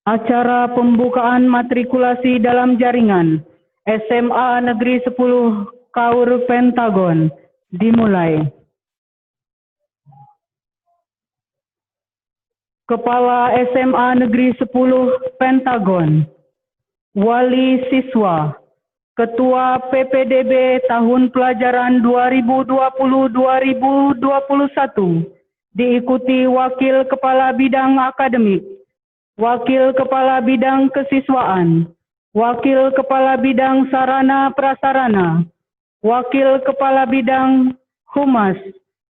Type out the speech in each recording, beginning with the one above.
Acara pembukaan matrikulasi dalam jaringan SMA Negeri 10 Kaur Pentagon dimulai. Kepala SMA Negeri 10 Pentagon, Wali Siswa, Ketua PPDB tahun pelajaran 2020-2021, diikuti Wakil Kepala Bidang Akademik, Wakil Kepala Bidang Kesiswaan, Wakil Kepala Bidang Sarana Prasarana, Wakil Kepala Bidang Humas,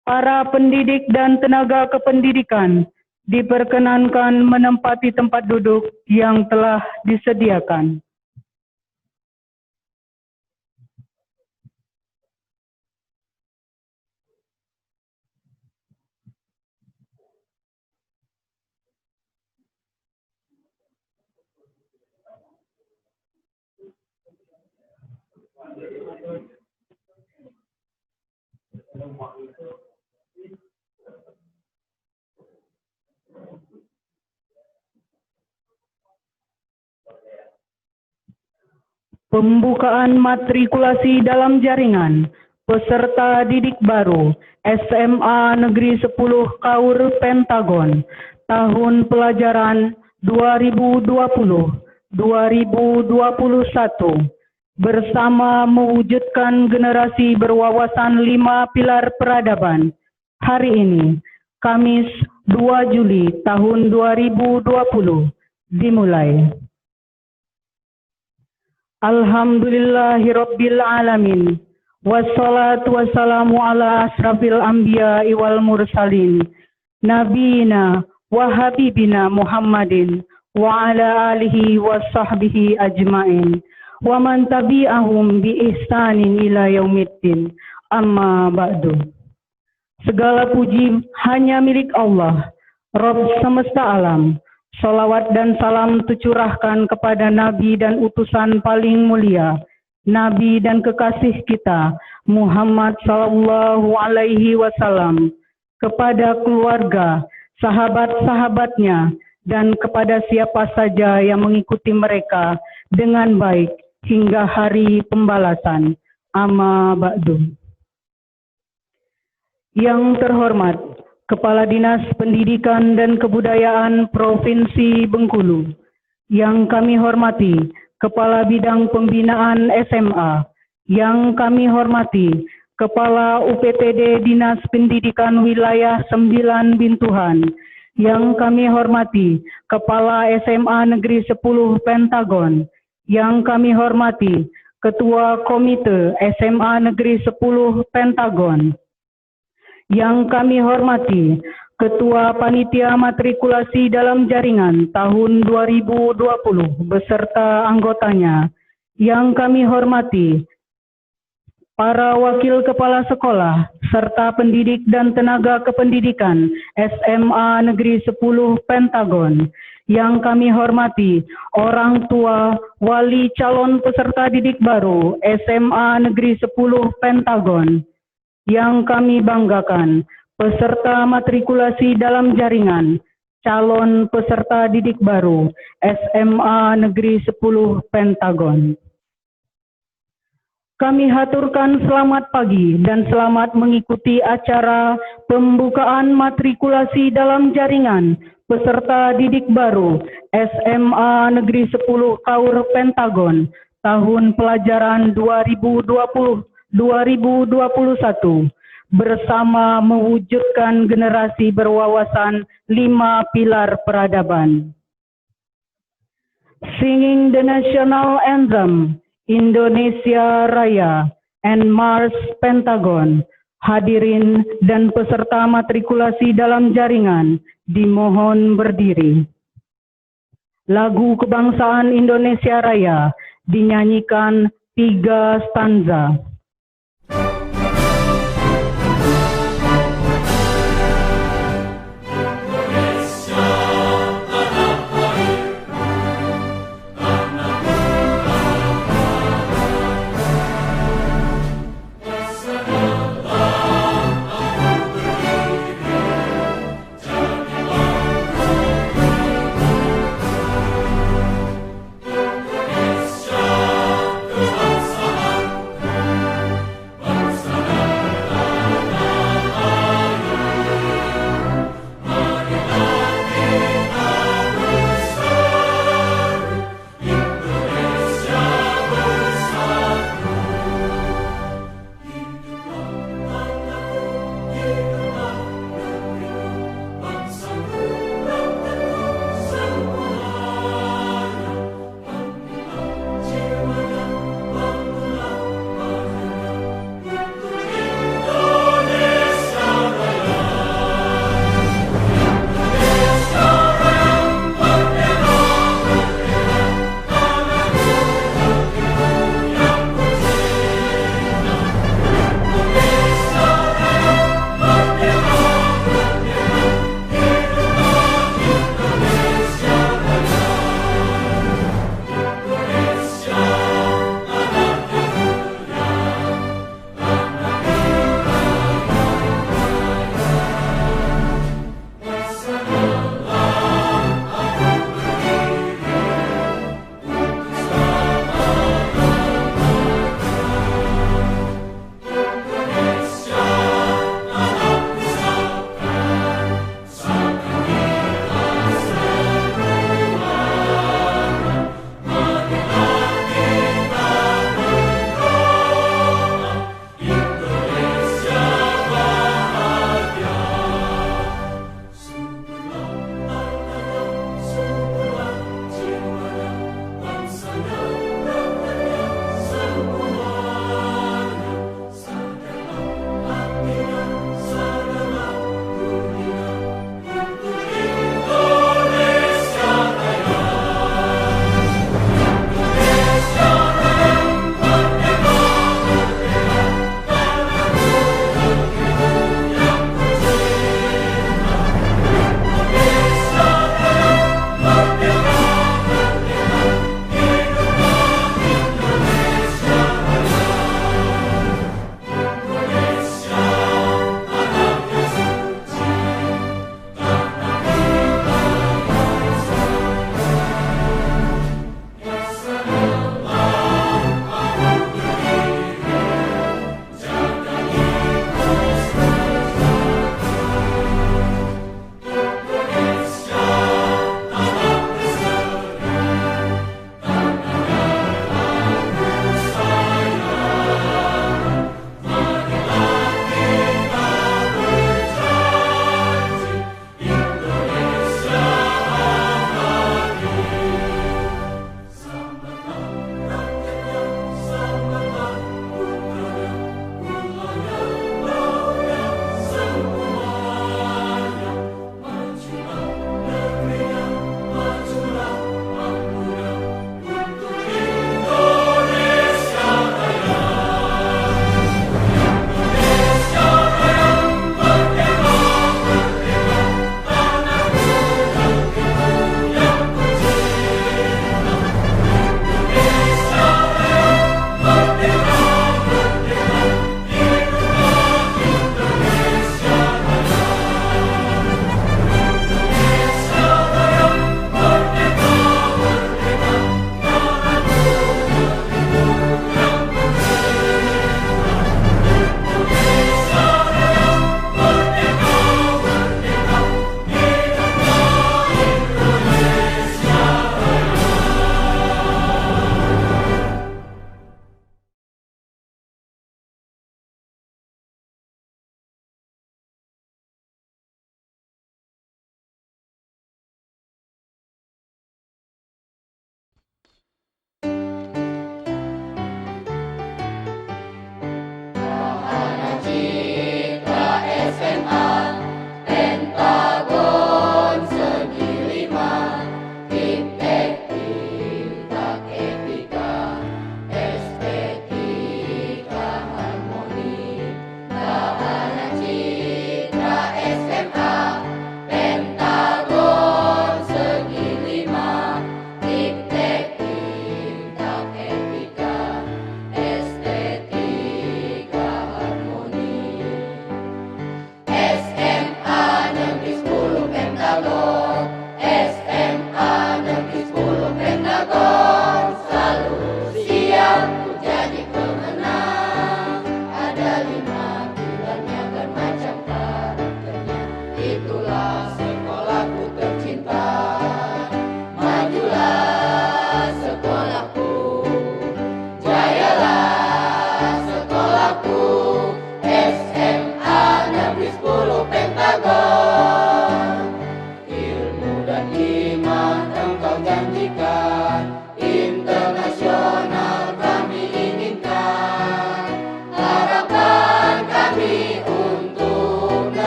para pendidik dan tenaga kependidikan diperkenankan menempati tempat duduk yang telah disediakan. Pembukaan matrikulasi dalam jaringan peserta didik baru SMA Negeri 10 Kaur Pentagon tahun pelajaran 2020-2021 bersama mewujudkan generasi berwawasan 5 pilar peradaban. Hari ini, Kamis 2 Juli tahun 2020, dimulai. Alhamdulillahirabbil alamin. Wassalatu wassalamu ala asrafil anbiya'i wal mursalin. Nabiyina wa habibina Muhammadin wa ala alihi wa sahbihi ajmain. Wa man tabi'ahum bi ihsanin ila yaumiddin. Amma ba'du. Segala puji hanya milik Allah, Rabb semesta alam. Salawat dan salam tercurahkan kepada Nabi dan utusan paling mulia, Nabi dan kekasih kita, Muhammad sallallahu alaihi wasallam, kepada keluarga, sahabat-sahabatnya, dan kepada siapa saja yang mengikuti mereka dengan baik hingga hari pembalasan. Amma ba'du. Yang terhormat, Kepala Dinas Pendidikan dan Kebudayaan Provinsi Bengkulu, yang kami hormati Kepala Bidang Pembinaan SMA, yang kami hormati Kepala UPTD Dinas Pendidikan Wilayah 9 Bintuhan, yang kami hormati Kepala SMA Negeri 10 Pentagon, yang kami hormati Ketua Komite SMA Negeri 10 Pentagon, yang kami hormati Ketua Panitia Matrikulasi dalam Jaringan tahun 2020 beserta anggotanya, yang kami hormati para wakil kepala sekolah serta pendidik dan tenaga kependidikan SMA Negeri 10 Pentagon, yang kami hormati orang tua wali calon peserta didik baru SMA Negeri 10 Pentagon, yang kami banggakan peserta matrikulasi dalam jaringan calon peserta didik baru SMA Negeri 10 Pentagon. Kami haturkan selamat pagi dan selamat mengikuti acara pembukaan matrikulasi dalam jaringan peserta didik baru SMA Negeri 10 Kaur Pentagon tahun pelajaran 2020-2021 bersama mewujudkan generasi berwawasan 5 pilar peradaban. Singing the National Anthem, Indonesia Raya, and Mars Pentagon, hadirin dan peserta matrikulasi dalam jaringan dimohon berdiri. Lagu Kebangsaan Indonesia Raya dinyanyikan 3 stanza.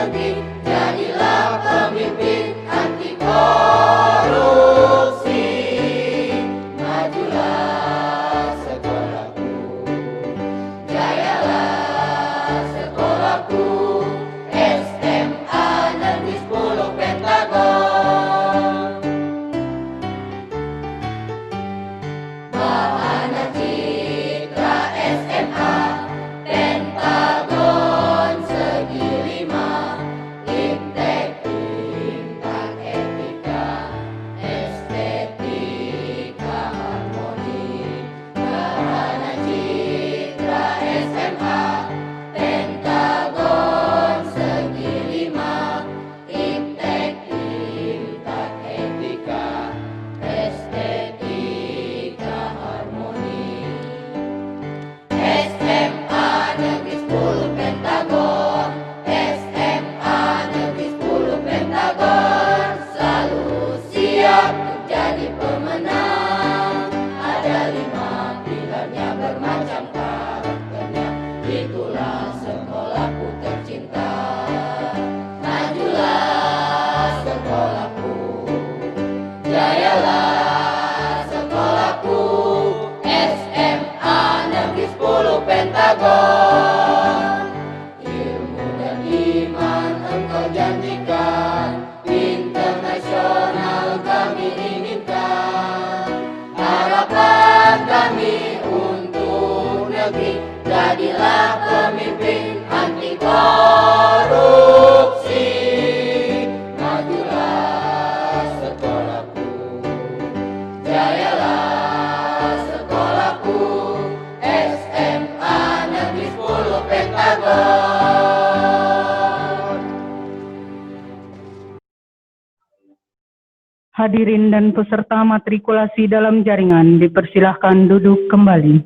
negeri, jadilah pemimpin anti korupsi. Majulah sekolahku, jayalah sekolahku, SMA Negeri 10 Pentagon. Bahana Citra SMA Pentagon segi 5, Iptek Intan Etika, Estetika Harmoni. Bahana Citra SMA Pentagon segi 5, Iptek Intan Etika, Estetika Harmoni. SMA Negeri 10 Pentagon, SMA Negeri 10 Pentagon, selalu siap untuk jadi pemenang. Ada 5 pilarnya bermacam karakternya, itulah sekolahku tercinta. Majulah sekolahku, jayalah sekolahku, SMA Negeri 10 Pentagon. Ilmu dan iman engkau janjikan, internasional kami inginkan. Harapan kami untuk negeri, jadilah pemimpin anti korupsi. Majulah sekolahku, jayalah sekolahku, SMA Negeri 10 Pentagon. Hadirin dan peserta matrikulasi dalam jaringan dipersilahkan duduk kembali.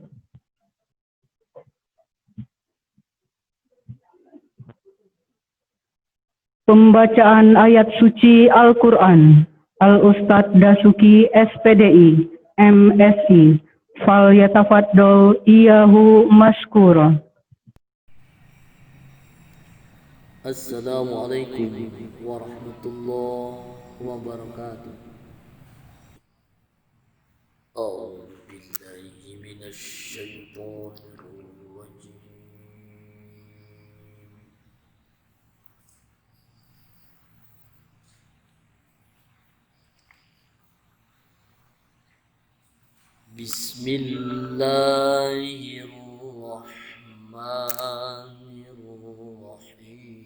Pembacaan ayat suci Al-Quran. Al-Ustadz Dasuki SPDI, MSI. Falyatafaddal iyahu maskura. Assalamualaikum warahmatullahi wabarakatuh. A'udzu billahi minasy syaithanir rajim. Bismillahirrahmanirrahim.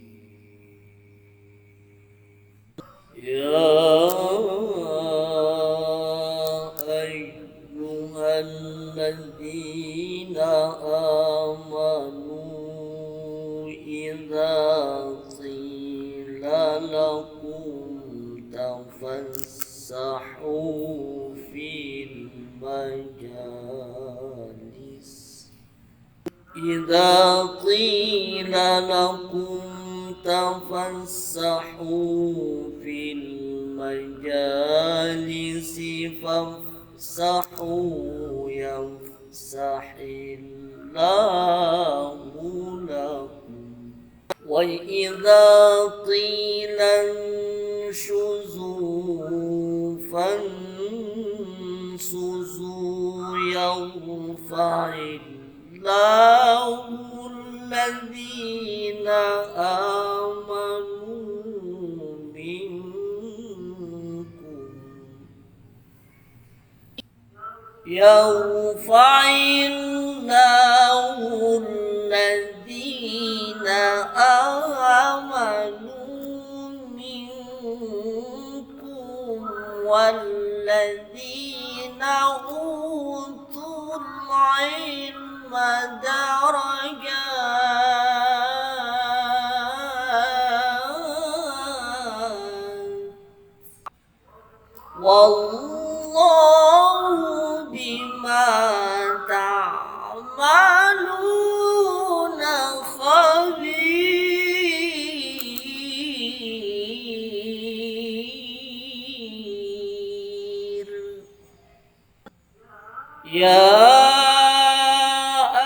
Ya ayyuhalladzina amanu idza qila lakum tafassahu fil majalis. إذا قيل لكم تفسحوا في المجالس فافسحوا يفسح الله لكم. وإذا قيل انشزوا فانشزوا يرفع الله الذين آمنوا منكم، يرفع الله الذين آمنوا منكم والذين أوتوا العلم درجات والله بما تعملون خبير. يا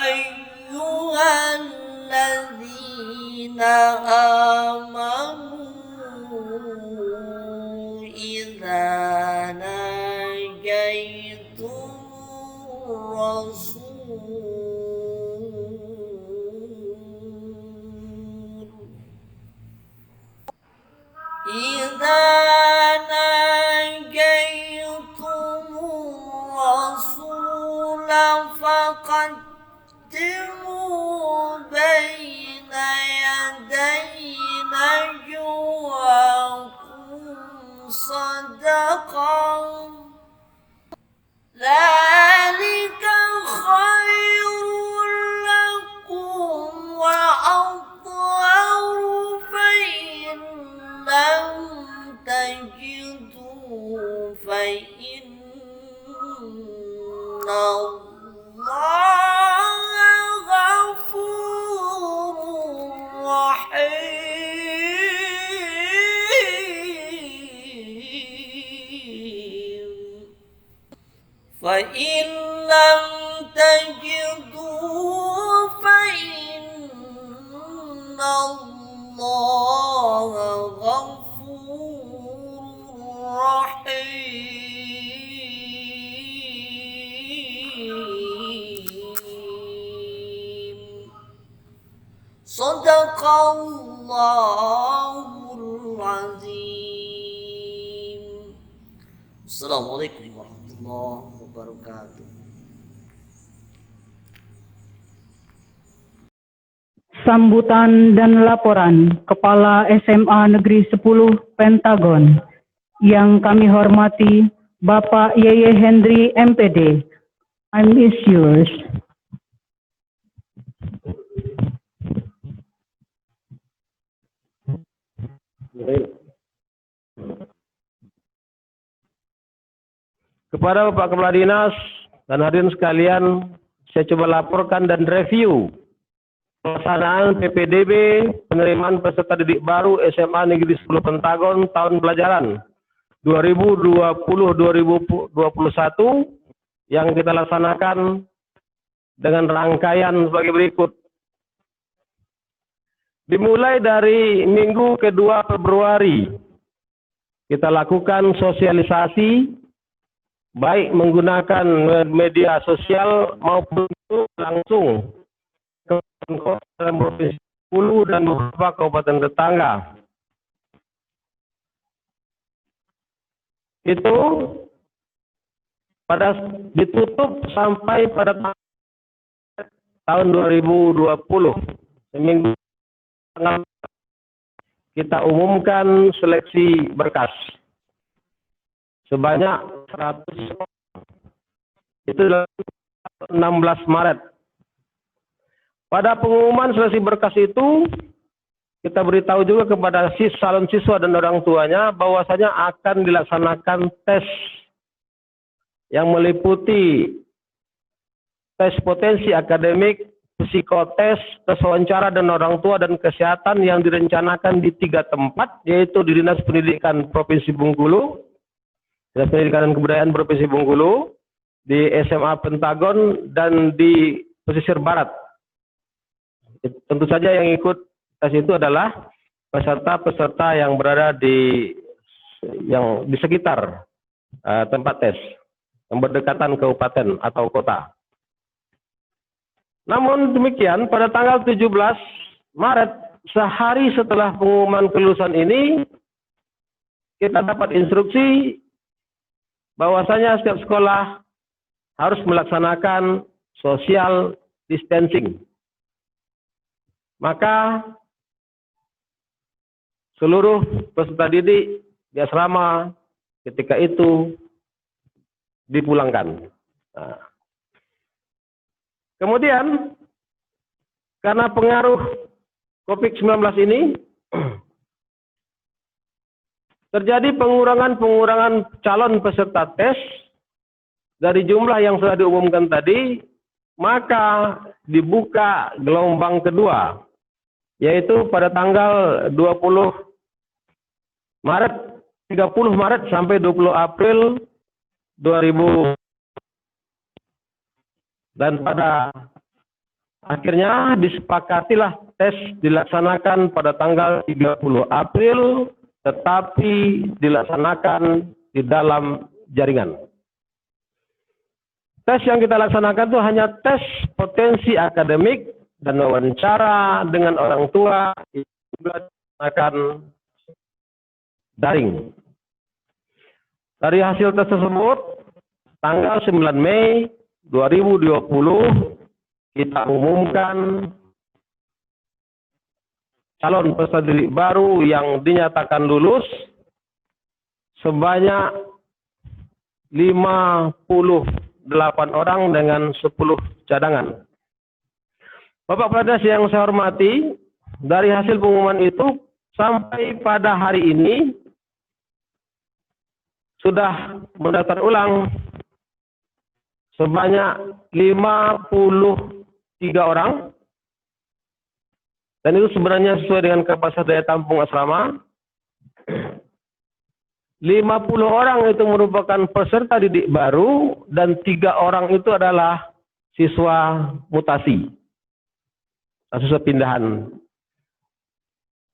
أيها الذين آمنوا إذا ناجيتم الرسول فقدموا بين يدي نجواكم صدقة ذلك خير لكم وأطهر فإن لم تجدوا فإن الله غفور رحيم فإن لم تجدوا فإن الله غفور رحيم صدق الله العظيم. Assalamualaikum warahmatullahi wabarakatuh. Sambutan dan laporan Kepala SMA Negeri 10 Pentagon yang kami hormati Bapak Yeye Hendri MPD. I'm is yours. Kepada Bapak Kepala Dinas dan hadirin sekalian, saya coba laporkan dan review pelaksanaan PPDB penerimaan peserta didik baru SMA Negeri 10 Pentagon tahun pelajaran 2020-2021 yang kita laksanakan dengan rangkaian sebagai berikut. Dimulai dari minggu kedua Februari, kita lakukan sosialisasi baik menggunakan media sosial maupun langsung ke Provinsi Bengkulu dan beberapa kabupaten tetangga. Itu pada ditutup sampai pada tahun 2020. Seminggu kita umumkan seleksi berkas sebanyak 100. Itu 16 Maret. Pada pengumuman seleksi berkas itu, kita beritahu juga kepada calon siswa dan orang tuanya bahwasanya akan dilaksanakan tes yang meliputi tes potensi akademik, psikotes, tes wawancara dan orang tua dan kesehatan yang direncanakan di 3 tempat, yaitu di Dinas Pendidikan Provinsi Bengkulu, Dinas Pendidikan dan Kebudayaan Provinsi Bengkulu, di SMA Pentagon, dan di pesisir barat. Tentu saja yang ikut tes itu adalah peserta-peserta yang berada di sekitar tempat tes, yang berdekatan kabupaten atau kota. Namun demikian, pada tanggal 17 Maret, sehari setelah pengumuman kelulusan ini, kita dapat instruksi bahwasanya setiap sekolah harus melaksanakan social distancing. Maka seluruh peserta didik di asrama ketika itu dipulangkan. Nah, kemudian karena pengaruh COVID-19 ini terjadi pengurangan calon peserta tes dari jumlah yang sudah diumumkan tadi, maka dibuka gelombang kedua, yaitu pada tanggal 20 Maret, 30 Maret sampai 20 April 2000. Dan pada akhirnya disepakatilah tes dilaksanakan pada tanggal 30 April, tetapi dilaksanakan di dalam jaringan. Tes yang kita laksanakan itu hanya tes potensi akademik dan wawancara dengan orang tua, juga dilaksanakan daring. Dari hasil tes tersebut, tanggal 9 Mei 2020 kita umumkan calon peserta didik baru yang dinyatakan lulus sebanyak 58 orang dengan 10 cadangan. Bapak Pradas yang saya hormati, dari hasil pengumuman itu sampai pada hari ini sudah mendaftar ulang sebanyak 53 orang, dan itu sebenarnya sesuai dengan kapasitas daya tampung asrama. 50 orang itu merupakan peserta didik baru dan 3 orang itu adalah siswa mutasi, siswa pindahan.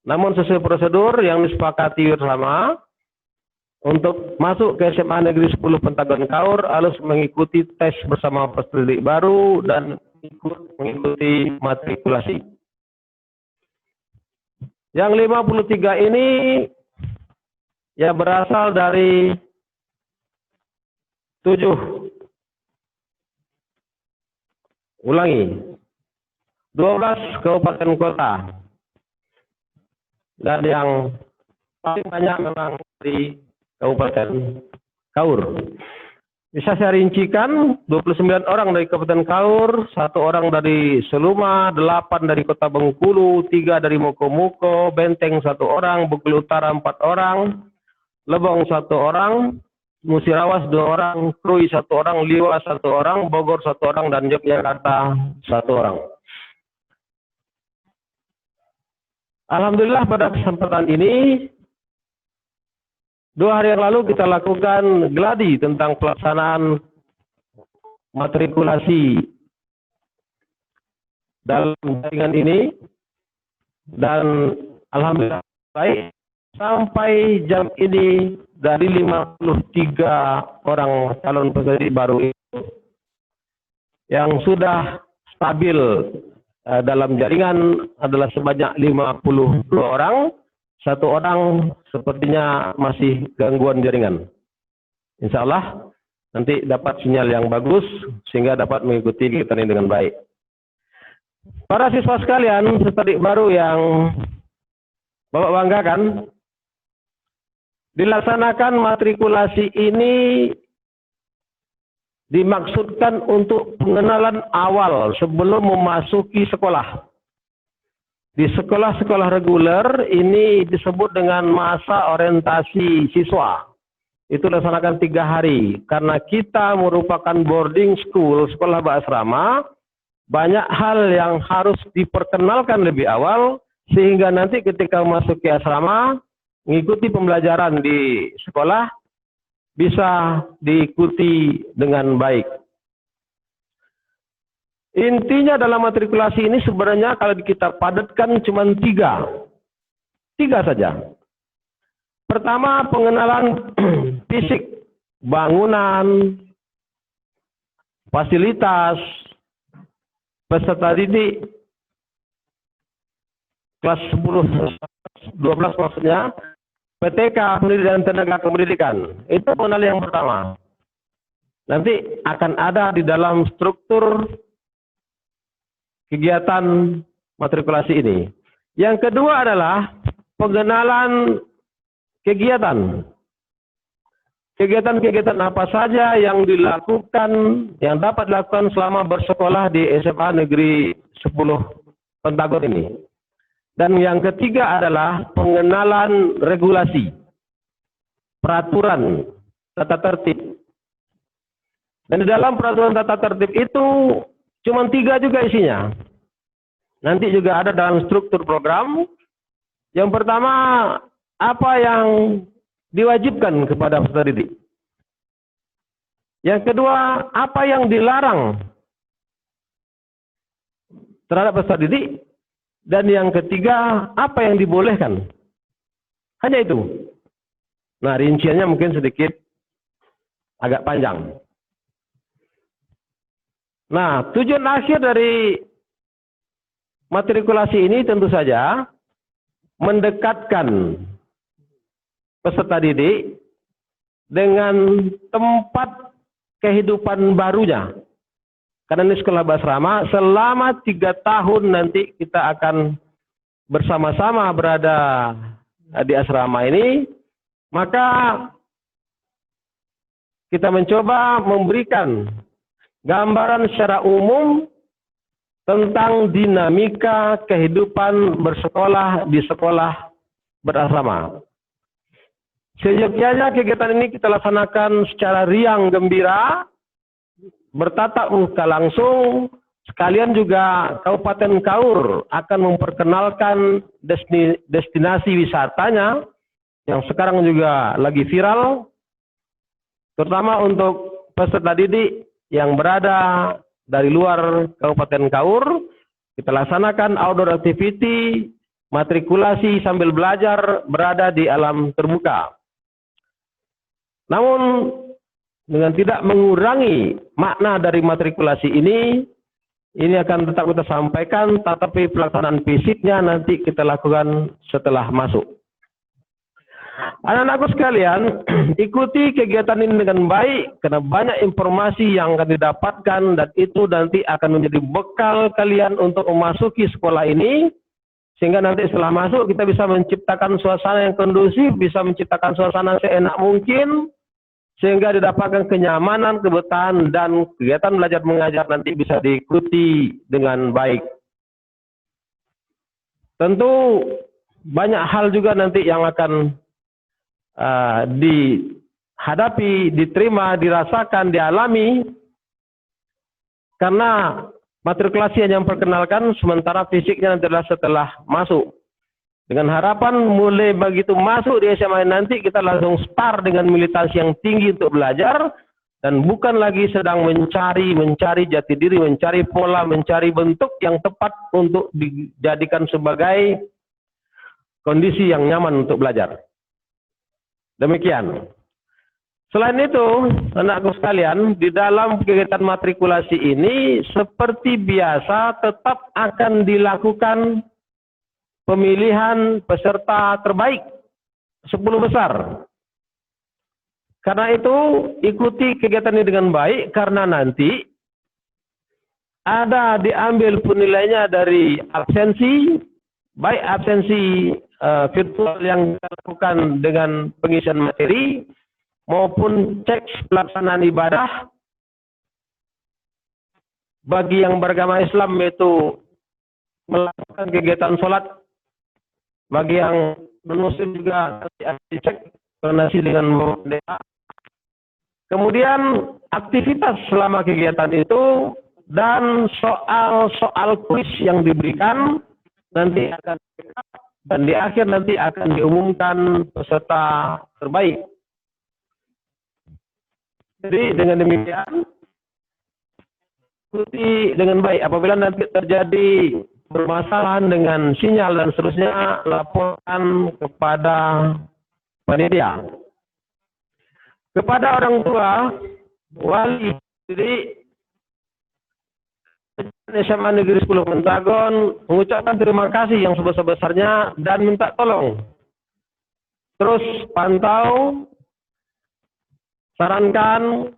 Namun sesuai prosedur yang disepakati bersama, untuk masuk ke SMA Negeri 10 Pentagon Kaur harus mengikuti tes bersama peserta didik baru dan mengikuti matrikulasi. Yang 53 ini ya berasal dari 12 kabupaten kota, dan yang paling banyak memang di Kabupaten Kaur. Bisa saya rincikan, 29 orang dari Kabupaten Kaur, 1 orang dari Seluma, 8 dari Kota Bengkulu, 3 dari Moko-Moko, Benteng 1 orang, Bengkulu Utara 4 orang, Lebong 1 orang, Musirawas 2 orang, Krui 1 orang, Liwa 1 orang, Bogor 1 orang, dan Yogyakarta 1 orang. Alhamdulillah pada kesempatan ini, 2 hari yang lalu kita lakukan gladi tentang pelaksanaan matrikulasi dalam jaringan ini, dan alhamdulillah baik, sampai jam ini dari 53 orang calon peserta didik baru itu yang sudah stabil dalam jaringan adalah sebanyak 52 orang. 1 orang sepertinya masih gangguan jaringan. Insya Allah nanti dapat sinyal yang bagus sehingga dapat mengikuti kegiatan ini dengan baik. Para siswa sekalian, peserta didik baru yang Bapak banggakan, dilaksanakan matrikulasi ini dimaksudkan untuk pengenalan awal sebelum memasuki sekolah. Di sekolah-sekolah reguler ini disebut dengan masa orientasi siswa. Itu dilaksanakan 3 hari. Karena kita merupakan boarding school, sekolah asrama, banyak hal yang harus diperkenalkan lebih awal, sehingga nanti ketika masuk ke asrama, mengikuti pembelajaran di sekolah, bisa diikuti dengan baik. Intinya dalam matrikulasi ini sebenarnya kalau kita padatkan cuma 3 saja. Pertama, pengenalan fisik, bangunan, fasilitas, peserta didik, kelas 10, 12 maksudnya, PTK, pendidikan tenaga kependidikan. Itu pengenalan yang pertama. Nanti akan ada di dalam struktur kegiatan matrikulasi ini. Yang kedua adalah pengenalan kegiatan. Kegiatan-kegiatan apa saja yang dilakukan, yang dapat dilakukan selama bersekolah di SMA Negeri 10 Pentagon ini. Dan yang ketiga adalah pengenalan regulasi, peraturan, tata tertib. Dan di dalam peraturan tata tertib itu cuma 3 juga isinya. Nanti juga ada dalam struktur program. Yang pertama, apa yang diwajibkan kepada peserta didik. Yang kedua, apa yang dilarang terhadap peserta didik. Dan yang ketiga, apa yang dibolehkan. Hanya itu. Nah, rinciannya mungkin sedikit agak panjang. Nah, tujuan akhir dari matrikulasi ini tentu saja mendekatkan peserta didik dengan tempat kehidupan barunya. Karena ini sekolah berasrama, selama 3 tahun nanti kita akan bersama-sama berada di asrama ini, maka kita mencoba memberikan gambaran secara umum tentang dinamika kehidupan bersekolah di sekolah berasrama. Seyogyanya kegiatan ini kita laksanakan secara riang gembira, bertatap muka langsung, sekalian juga Kabupaten Kaur akan memperkenalkan destinasi wisatanya yang sekarang juga lagi viral, terutama untuk peserta didik yang berada dari luar Kabupaten Kaur. Kita laksanakan outdoor activity, matrikulasi sambil belajar berada di alam terbuka. Namun dengan tidak mengurangi makna dari matrikulasi ini akan tetap kita sampaikan, tetapi pelaksanaan fisiknya nanti kita lakukan setelah masuk. Anak-anakku sekalian, ikuti kegiatan ini dengan baik, karena banyak informasi yang akan didapatkan, dan itu nanti akan menjadi bekal kalian untuk memasuki sekolah ini, sehingga nanti setelah masuk kita bisa menciptakan suasana yang kondusif, bisa menciptakan suasana seenak mungkin, sehingga didapatkan kenyamanan, kebetahan, dan kegiatan belajar mengajar nanti bisa diikuti dengan baik. Tentu banyak hal juga nanti yang akan dihadapi, diterima, dirasakan, dialami, karena matrikulasi yang memperkenalkan, sementara fisiknya adalah setelah masuk. Dengan harapan mulai begitu masuk di SMA nanti kita langsung start dengan militansi yang tinggi untuk belajar, dan bukan lagi sedang mencari jati diri, mencari pola, mencari bentuk yang tepat untuk dijadikan sebagai kondisi yang nyaman untuk belajar. Demikian. Selain itu, anakku sekalian, di dalam kegiatan matrikulasi ini seperti biasa tetap akan dilakukan pemilihan peserta terbaik 10 besar. Karena itu ikuti kegiatan ini dengan baik, karena nanti ada diambil penilaiannya dari absensi, baik absensi virtual yang dilakukan dengan pengisian materi maupun cek pelaksanaan ibadah. Bagi yang beragama Islam itu melakukan kegiatan sholat. Bagi yang non-muslim juga dicek koordinasi dengan pendeta. Kemudian aktivitas selama kegiatan itu dan soal-soal kuis yang diberikan nanti akan, dan di akhir nanti akan diumumkan peserta terbaik. Jadi dengan demikian ikuti dengan baik. Apabila nanti terjadi bermasalahan dengan sinyal dan seterusnya, laporkan kepada panitia. Kepada orang tua, wali, jadi SMA Negeri 10 Pentagon mengucapkan terima kasih yang sebesar-besarnya dan minta tolong terus pantau, sarankan,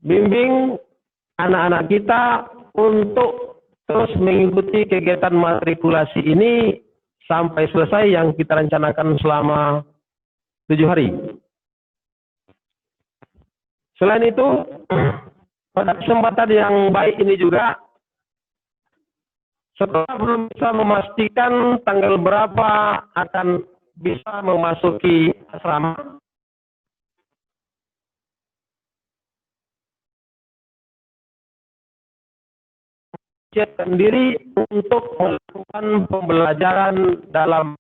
bimbing anak-anak kita untuk terus mengikuti kegiatan matrikulasi ini sampai selesai yang kita rencanakan selama 7 hari. Selain itu, pada kesempatan yang baik ini juga, setelah belum bisa memastikan tanggal berapa akan bisa memasuki asrama, siapkan diri untuk melakukan pembelajaran dalam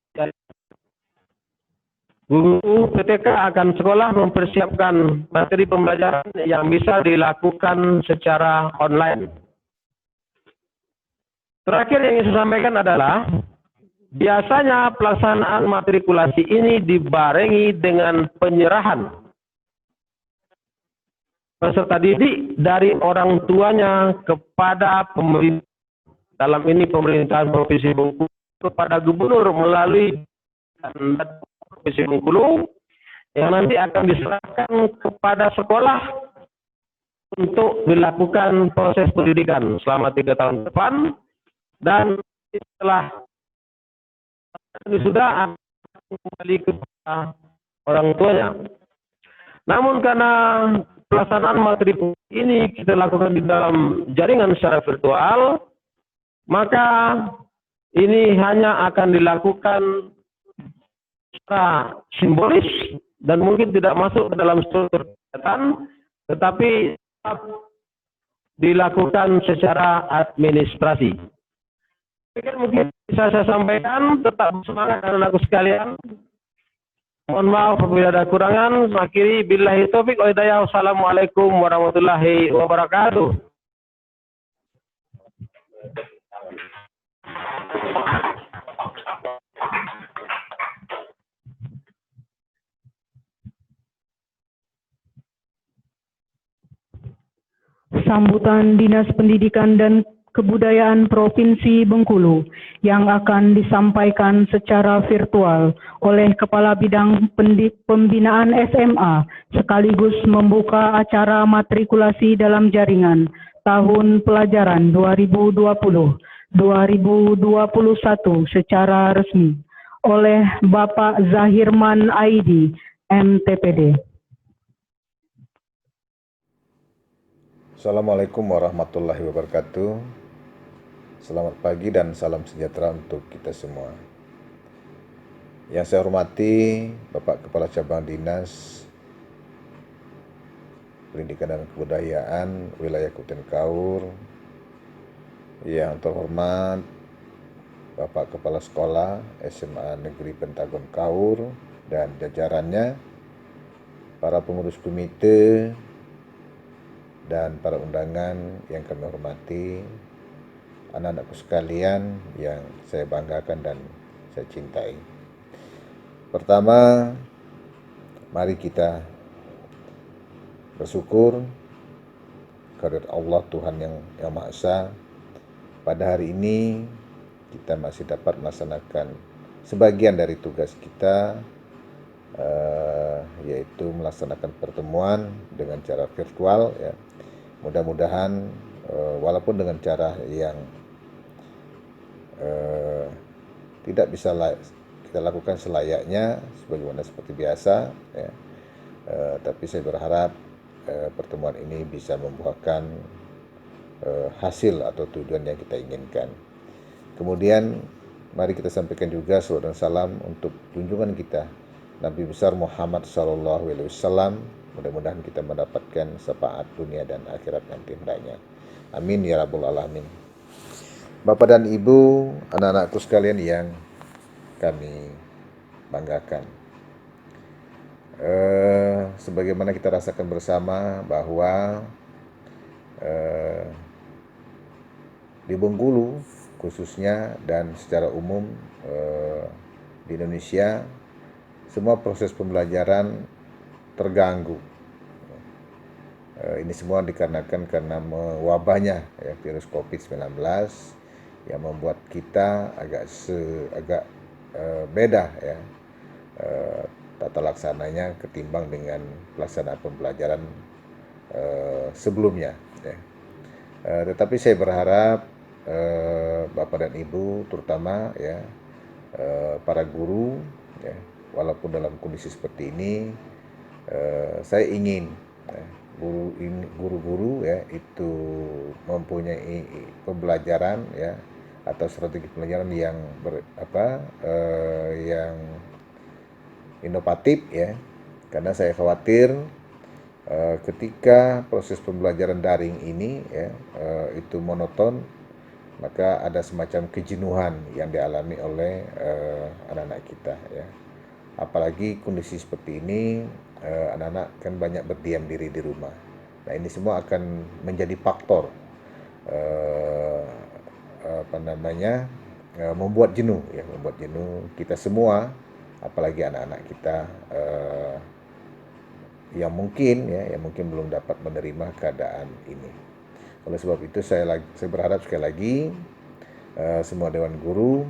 guru PTK akan sekolah mempersiapkan materi pembelajaran yang bisa dilakukan secara online. Terakhir yang ingin saya sampaikan adalah biasanya pelaksanaan matrikulasi ini dibarengi dengan penyerahan peserta didik dari orang tuanya kepada pemerintah, dalam ini pemerintahan Provinsi Bengkulu, kepada gubernur melalui Provinsi Bengkulu yang nanti akan diserahkan kepada sekolah untuk dilakukan proses pendidikan selama 3 tahun ke depan, dan setelah sudah akan kembali kepada orang tuanya. Namun karena pelaksanaan materi ini kita lakukan di dalam jaringan secara virtual, maka ini hanya akan dilakukan secara simbolis dan mungkin tidak masuk ke dalam struktur kegiatan, tetapi tetap dilakukan secara administrasi. Mungkin bisa saya sampaikan, tetap semangat anak-anakku sekalian. Mohon maaf apabila ada kurangan. Akhiri billahi taufik wa hidayah. Wassalamualaikum warahmatullahi wabarakatuh. Sambutan Dinas Pendidikan dan Kebudayaan Provinsi Bengkulu yang akan disampaikan secara virtual oleh Kepala Bidang Pembinaan SMA sekaligus membuka acara matrikulasi dalam jaringan tahun pelajaran 2020-2021 secara resmi oleh Bapak Zahirman Aidi, MTPD. Assalamualaikum warahmatullahi wabarakatuh. Selamat pagi dan salam sejahtera untuk kita semua. Yang saya hormati Bapak Kepala Cabang Dinas Pendidikan dan Kebudayaan Wilayah Kabupaten Kaur, yang terhormat Bapak Kepala Sekolah SMA Negeri Pentagon Kaur dan jajarannya, para pengurus komite, dan para undangan yang kami hormati, anak-anakku sekalian yang saya banggakan dan saya cintai. Pertama, mari kita bersyukur kehadirat Allah Tuhan yang Maha Esa. Pada hari ini kita masih dapat melaksanakan sebagian dari tugas kita, yaitu melaksanakan pertemuan dengan cara virtual, ya. Mudah-mudahan walaupun dengan cara yang tidak bisa kita lakukan selayaknya sebagaimana seperti biasa, ya. Tapi saya berharap pertemuan ini bisa membuahkan hasil atau tujuan yang kita inginkan. Kemudian mari kita sampaikan juga salawat dan salam untuk junjungan kita Nabi besar Muhammad SAW. Mudah-mudahan kita mendapatkan syafaat dunia dan akhirat nanti hendaknya. Amin ya rabbal alamin. Bapak dan Ibu, anak-anakku sekalian yang kami banggakan. Sebagaimana kita rasakan bersama bahwa di Bengkulu khususnya dan secara umum di Indonesia, semua proses pembelajaran terganggu. Ini semua dikarenakan karena wabahnya, ya, virus COVID-19 yang membuat kita agak beda, ya, tata laksananya ketimbang dengan pelaksanaan pembelajaran sebelumnya, ya. Tetapi saya berharap Bapak dan Ibu terutama, ya, para guru, ya, walaupun dalam kondisi seperti ini, saya ingin guru-guru, ya, itu mempunyai pembelajaran, ya, atau strategi pembelajaran yang yang inovatif, ya, karena saya khawatir ketika proses pembelajaran daring ini, ya, itu monoton, maka ada semacam kejenuhan yang dialami oleh anak-anak kita, ya. Apalagi kondisi seperti ini, anak-anak kan banyak berdiam diri di rumah. Nah, ini semua akan menjadi faktor membuat jenuh, ya, membuat jenuh kita semua, apalagi anak-anak kita yang mungkin belum dapat menerima keadaan ini. Oleh sebab itu saya berharap sekali lagi semua dewan guru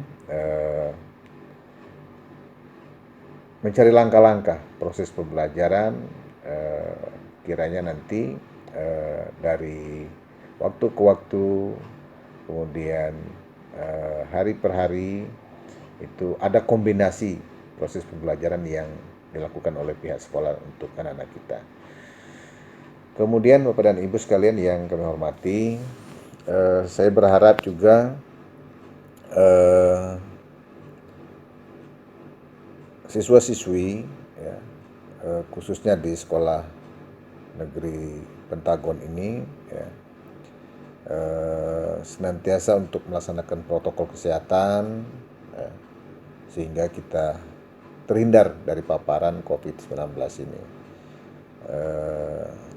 mencari langkah-langkah proses pembelajaran, kiranya nanti dari waktu ke waktu, kemudian hari per hari itu ada kombinasi proses pembelajaran yang dilakukan oleh pihak sekolah untuk anak-anak kita. Kemudian Bapak dan Ibu sekalian yang kami hormati, saya berharap juga siswa-siswi ya, khususnya di sekolah negeri Pentagon ini ya, senantiasa untuk melaksanakan protokol kesehatan ya, sehingga kita terhindar dari paparan COVID-19 ini.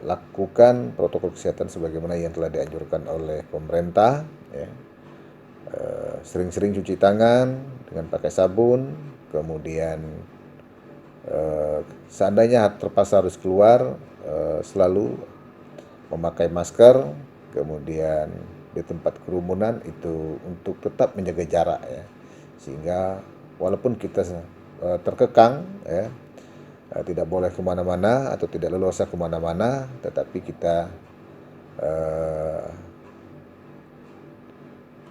Lakukan protokol kesehatan sebagaimana yang telah dianjurkan oleh pemerintah ya. Sering-sering cuci tangan dengan pakai sabun, kemudian seandainya terpaksa harus keluar, selalu memakai masker, kemudian di tempat kerumunan itu untuk tetap menjaga jarak ya, sehingga walaupun kita terkekang ya, tidak boleh kemana-mana atau tidak leluasa kemana-mana, tetapi kita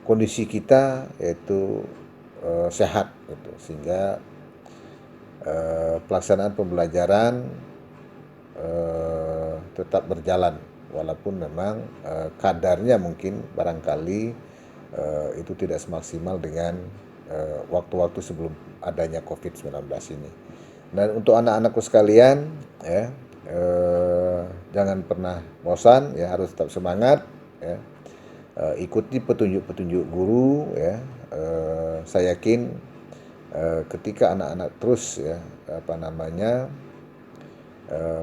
kondisi kita yaitu sehat gitu, sehingga pelaksanaan pembelajaran tetap berjalan walaupun memang kadarnya mungkin barangkali itu tidak semaksimal dengan waktu-waktu sebelum adanya COVID-19 ini. Dan untuk anak-anakku sekalian ya, jangan pernah bosan ya, harus tetap semangat ya. Ikuti petunjuk-petunjuk guru ya. Saya yakin ketika anak-anak terus ya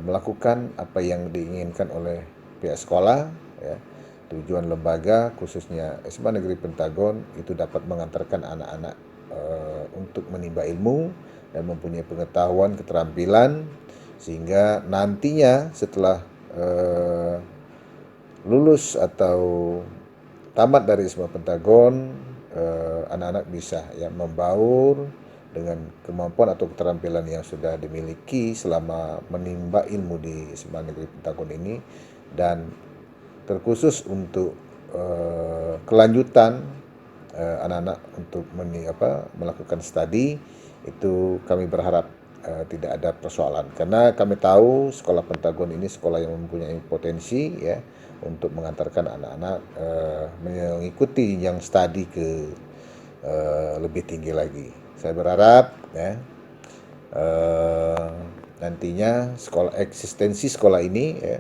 melakukan apa yang diinginkan oleh pihak sekolah ya, tujuan lembaga khususnya SMA Negeri Pentagon itu dapat mengantarkan anak-anak untuk menimba ilmu dan mempunyai pengetahuan, keterampilan, sehingga nantinya setelah lulus atau tamat dari SMA Pentagon, anak-anak bisa ya membaur dengan kemampuan atau keterampilan yang sudah dimiliki selama menimba ilmu di SMA Negeri Pentagon ini, dan terkhusus untuk kelanjutan anak-anak untuk melakukan studi, itu kami berharap tidak ada persoalan, karena kami tahu sekolah Pentagon ini sekolah yang mempunyai potensi ya untuk mengantarkan anak-anak mengikuti yang studi ke lebih tinggi lagi. Saya berharap ya nantinya eksistensi sekolah ini ya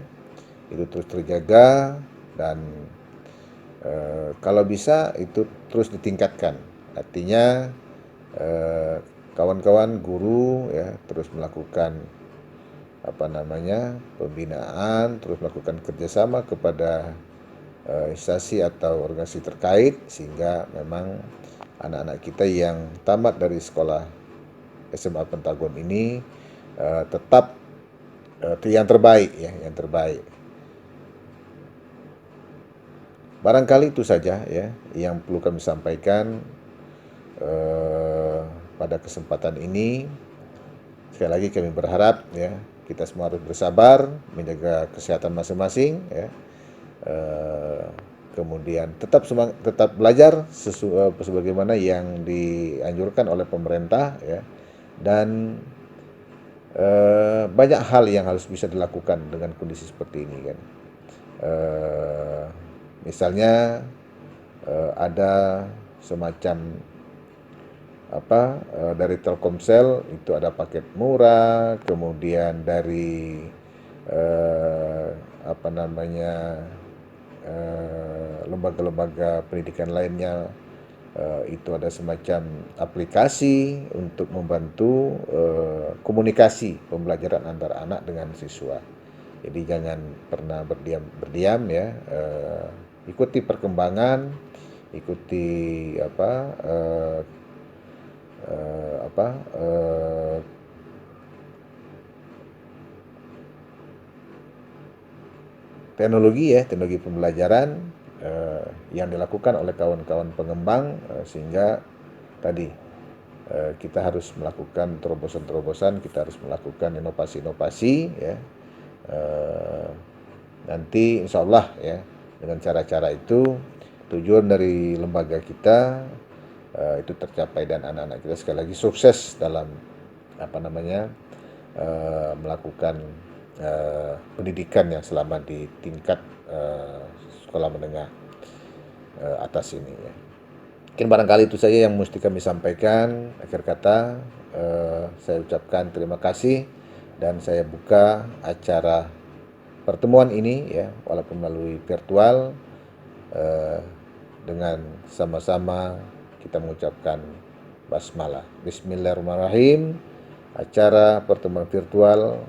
itu terus terjaga, dan kalau bisa itu terus ditingkatkan. Artinya kawan-kawan guru ya terus melakukan pembinaan, terus melakukan kerjasama kepada instansi atau organisasi terkait, sehingga memang anak-anak kita yang tamat dari sekolah SMA Pentagon ini tetap yang terbaik ya, yang terbaik. Barangkali itu saja ya yang perlu kami sampaikan pada kesempatan ini. Sekali lagi kami berharap ya kita semua harus bersabar, menjaga kesehatan masing-masing ya. Kemudian tetap belajar sebagaimana yang dianjurkan oleh pemerintah ya, dan banyak hal yang harus bisa dilakukan dengan kondisi seperti ini kan. Misalnya ada semacam dari Telkomsel itu ada paket murah, kemudian dari lembaga-lembaga pendidikan lainnya itu ada semacam aplikasi untuk membantu komunikasi pembelajaran antara anak dengan siswa. Jadi jangan pernah berdiam ya, ikuti perkembangan, ikuti teknologi pembelajaran yang dilakukan oleh kawan-kawan pengembang, sehingga tadi kita harus melakukan terobosan-terobosan, kita harus melakukan inovasi-inovasi ya. Nanti insya Allah ya, dengan cara-cara itu tujuan dari lembaga kita itu tercapai dan anak-anak kita sekali lagi sukses dalam melakukan pendidikan yang selama di tingkat sekolah menengah atas ini ya. Mungkin barangkali itu saja yang mesti kami sampaikan. Akhir kata saya ucapkan terima kasih dan saya buka acara pertemuan ini ya, walaupun melalui virtual, dengan sama-sama kita mengucapkan basmalah. Bismillahirrahmanirrahim. Acara pertemuan virtual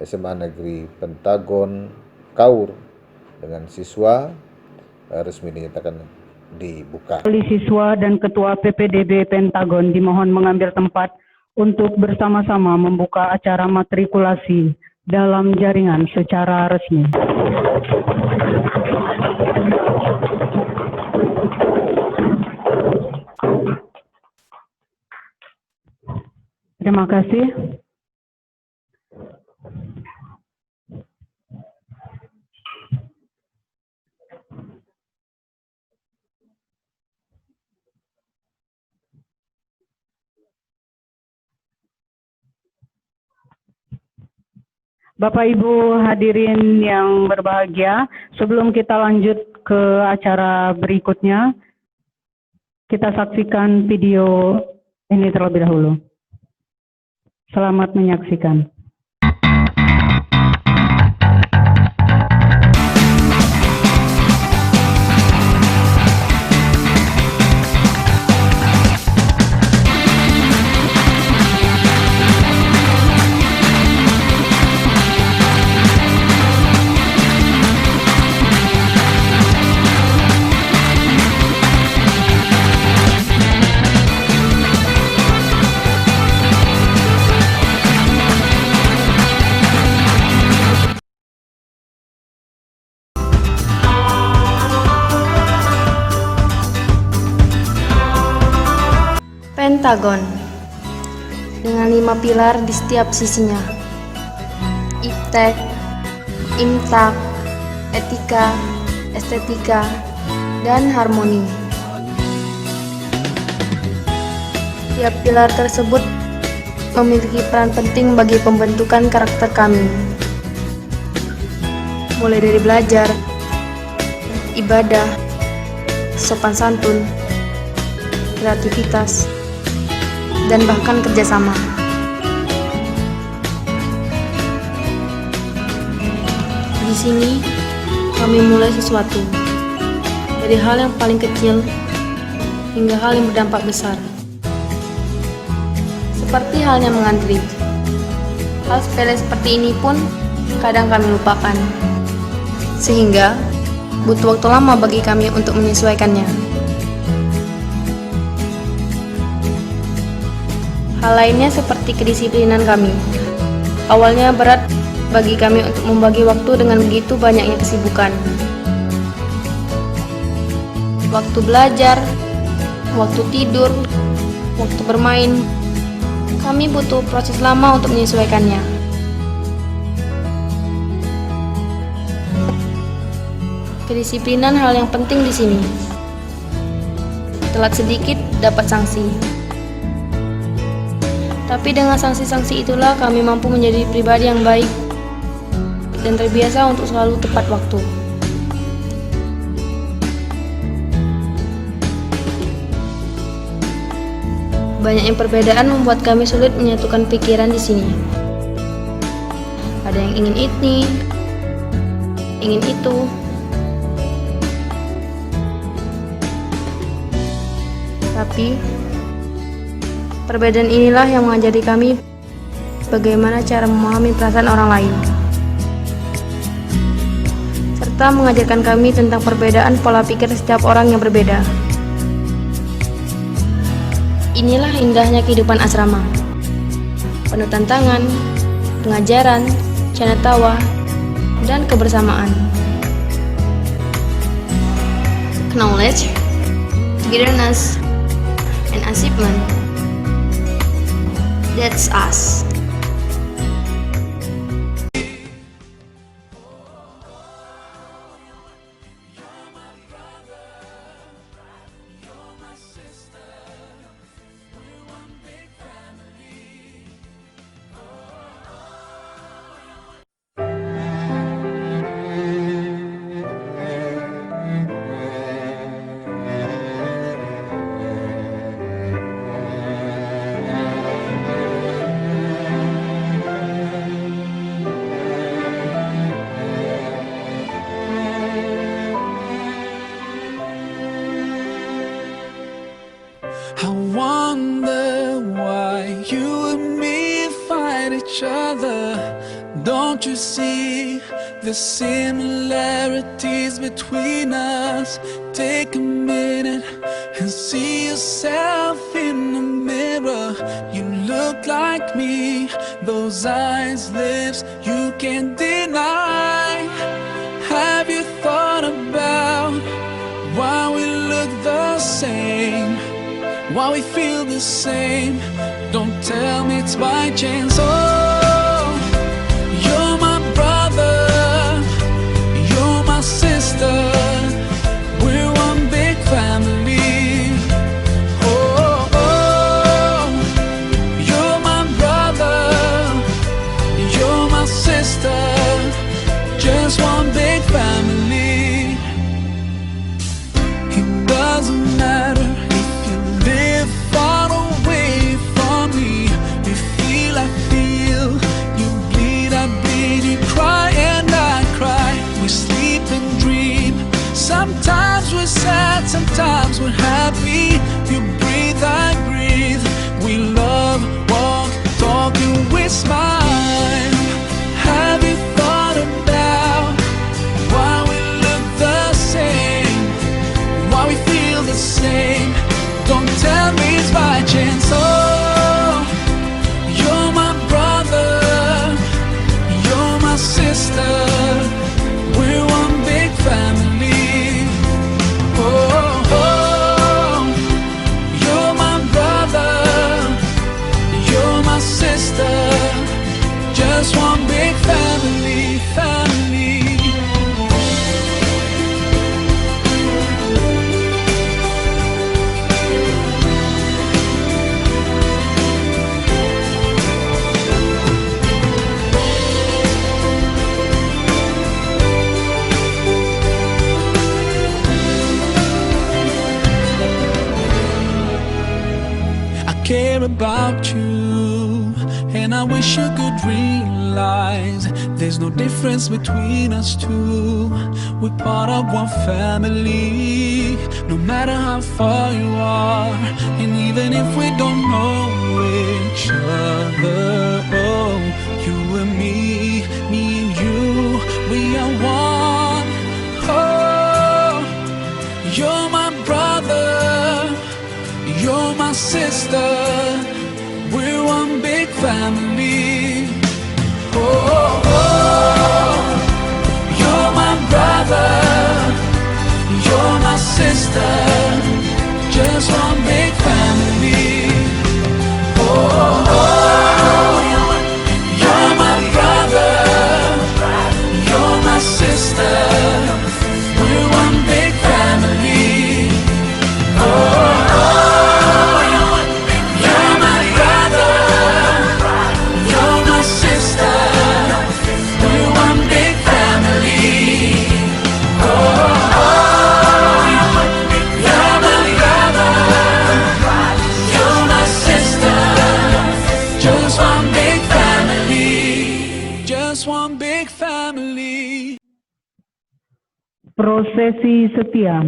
SMA Negeri Pentagon Kaur dengan siswa resmi dinyatakan dibuka. Oleh siswa dan Ketua PPDB Pentagon dimohon mengambil tempat untuk bersama-sama membuka acara matrikulasi dalam jaringan secara resmi. Terima kasih. Bapak Ibu hadirin yang berbahagia, sebelum kita lanjut ke acara berikutnya, kita saksikan video ini terlebih dahulu. Selamat menyaksikan. Pentagon dengan 5 pilar di setiap sisinya: iptek, imtak, etika, estetika, dan harmoni. Setiap pilar tersebut memiliki peran penting bagi pembentukan karakter kami, mulai dari belajar, ibadah, sopan santun, kreativitas, dan bahkan kerjasama. Di sini, kami mulai sesuatu dari hal yang paling kecil hingga hal yang berdampak besar. Seperti halnya mengantri. Hal sepele seperti ini pun kadang kami lupakan, sehingga butuh waktu lama bagi kami untuk menyesuaikannya. Hal lainnya seperti kedisiplinan kami. Awalnya berat bagi kami untuk membagi waktu dengan begitu banyaknya kesibukan. Waktu belajar, waktu tidur, waktu bermain. Kami butuh proses lama untuk menyesuaikannya. Kedisiplinan hal yang penting di sini. Telat sedikit dapat sanksi. Tapi dengan sanksi-sanksi itulah kami mampu menjadi pribadi yang baik dan terbiasa untuk selalu tepat waktu. Banyaknya perbedaan membuat kami sulit menyatukan pikiran di sini. Ada yang ingin ini, ingin itu. Tapi perbedaan inilah yang mengajari kami bagaimana cara memahami perasaan orang lain, serta mengajarkan kami tentang perbedaan pola pikir setiap orang yang berbeda. Inilah indahnya kehidupan asrama, penuh tantangan, pengajaran, canda tawa, dan kebersamaan. Knowledge, togetherness, and achievement. That's us. I wonder why you and me fight each other. Don't you see the similarities between us? Take a minute and see yourself in the mirror. You look like me, those eyes, lips, you can't deny. Have you thought about why we look the same? Why we feel the same? Don't tell me it's by chance. Oh, you're my brother, you're my sister, we're one big family. Oh, oh, you're my brother, you're my sister, just one big family. It doesn't matter live far away from me. You feel, I feel. You bleed, I bleed. You cry and I cry. We sleep and dream. Sometimes we're sad, sometimes we're happy. You breathe, I breathe. We love, walk, talk, and we smile. Have you thought about why we look the same? Why we feel the same? Don't tell me it's by chance. Oh, you're my brother, you're my sister, we're one big family. Oh, oh, you're my brother, you're my sister, just one big family, family. Care about you, and I wish you could realize there's no difference between us two. We're part of one family, no matter how far you are, and even if we don't know each other. Oh, you and me and you, we are one. Oh, you're my brother, you're my sister, we're one big family. Oh, oh, you're my brother, you're my sister, just one big family. Oh, oh, you're my brother, you're my sister, we're one big family. Oh, Prosesi setia.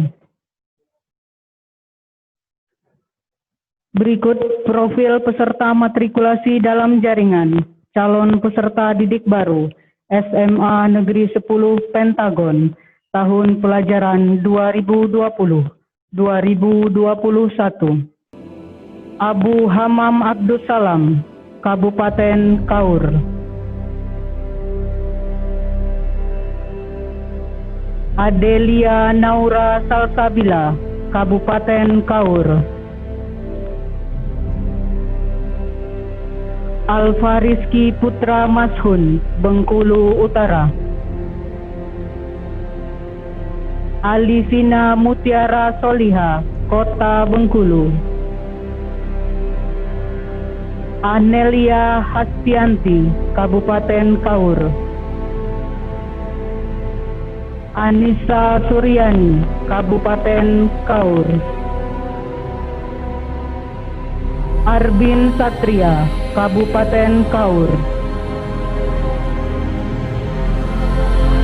Berikut profil peserta matrikulasi dalam jaringan calon peserta didik baru SMA Negeri 10 Pentagon tahun pelajaran 2020-2021. Abu Hamam Abdus Salam, Kabupaten Kaur. Adelia Naura Salsabila, Kabupaten Kaur. Alfa Rizky Putra Mashun, Bengkulu Utara. Alifina Mutiara Soliha, Kota Bengkulu. Anelia Hastianti, Kabupaten Kaur. Anissa Suryani, Kabupaten Kaur. Arbin Satria, Kabupaten Kaur.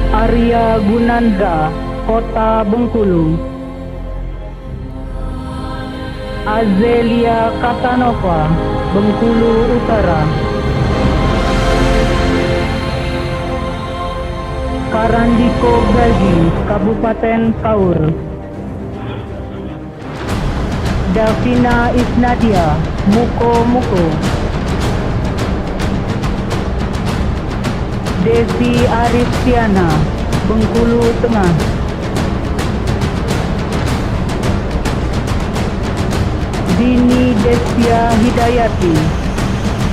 Arya Gunandra, Kota Bengkulu. Azelia Kasanova, Bengkulu Utara. Karandiko Gaji, Kabupaten Kaur. Davina Isnadia, Muko. Desi Aristiana, Bengkulu Tengah. Dini Destia Hidayati,